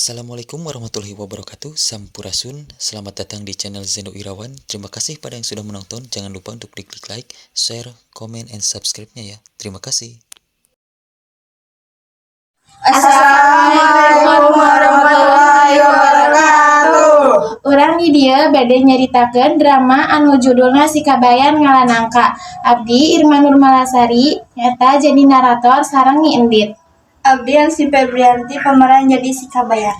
Assalamualaikum warahmatullahi wabarakatuh. Sampurasun. Selamat datang di channel Zeno Irawan. Terima kasih pada yang sudah menonton. Jangan lupa untuk klik like, share, comment, and subscribe-nya ya. Terima kasih. Assalamualaikum warahmatullahi wabarakatuh. Urang di dieu bade nyaritakeun drama anu judulna Si Kabayan Ngalanangka. Abdi Irma Nurmalasari nyata jadi narator sareng Nyi Endit. Abdi Elsi Febrianti pemeran jadi si Kabayan.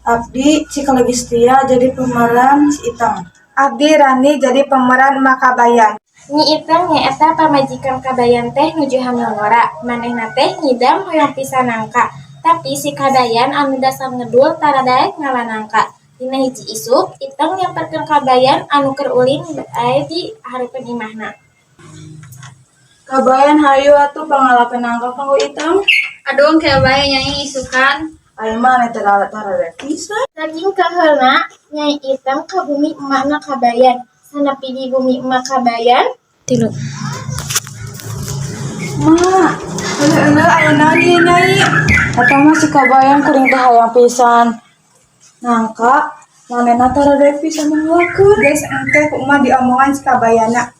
Abdi Cika Legistia jadi pemeran si Itang. Abdi Rani jadi pemeran Makabayan. Nyi Iteng nyaeta pamajikan Kabayan teh nuju hamilngora. Manehna teh ngidam hoyong pisan nangka. Tapi si Kabayan anu dasar ngedul tara daek ngalanangka. Dina hiji isuk, Iteng nyamperkeun Kabayan anu keur ulin bae di hareupeun imahna. Kabayan hayu atuh pangalakeun nangka kanggo Itang. Aduh kayak bae nyanyi isukan. Ayeuna mah teh tara pisan. Saking kaheulna Nyai Iteng ka bumi emakna Kabayan. Sanepi di bumi emak Kabayan, tilu. Mak, eule ayeuna ieu Nyai. Eta mah si Kabayan kuring teh hayang pisan. Nangka manehna tara pisan ngelakeun. Guys, engke kumaha diomongan si Kabayana.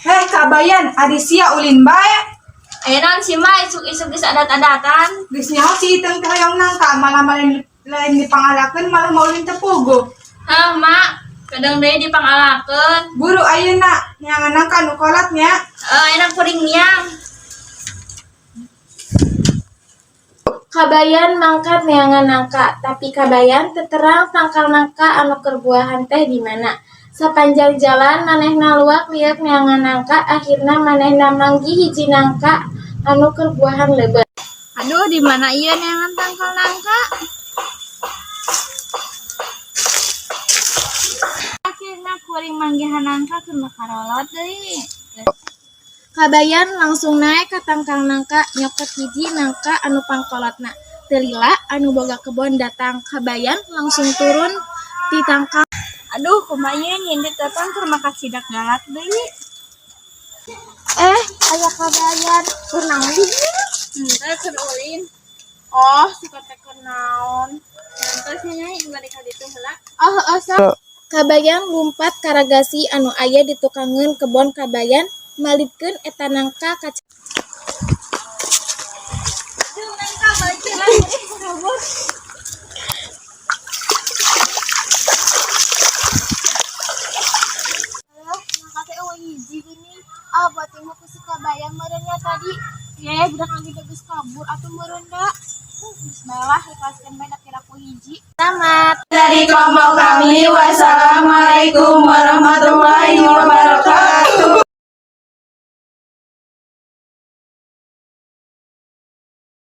Heh Kabayan, adi sia ulin bae. Ayeuna si mah isuk-isuk geus adat-adatan. Geus nyaho si Iteng teh hoyong nangka, malah lain dipangalakeun malah mau ulin teh puguh. Hah, Mak. Kadang deui dipangalakeun. Buru ayeuna nyangan nangka nu kolot nya. Enak kuring niang. Kabayan mangkat neangan nangka, tapi Kabayan teu terang tangkal nangka anu keur buahan teh di mana. Sapanjang jalan manehna luak liat neangan nangka, akhirna manehna manggi hiji nangka anu keur buahan leubeut. Aduh, di mana ieu neangan tangkal nangka? Akhirna kuring manggihan nangka keur makarolot deui. Kabayan langsung naik ke tangkal nangka, nyokot hiji nangka anu pangkolotna. Teu lila anu boga kebon datang. Kabayan langsung turun di tangkal. Aduh, kumaha ieu nyindit datang keur makan sidak galak deui. Aya Kabayan, keur naon di dieu? Henteu keur ulin. Oh, si kotek keur naon? Terus nyanyi balik ka ditu heula. Kabayan lumpat karagasi anu aya di tukangeun kebon Kabayan, malipkeun eta nangka ka Aduh, nangka balik lagi. Kabur. nangka teh eueuh hiji geuning. Buat teh ku si Kabayan meureunnya tadi. Budak lagi geus kabur atuh meureun da. Bismillah, ikhlaskeun bae da kira ku hiji. Selamat. Dari kelompok kami, wassalamualaikum warahmatullahi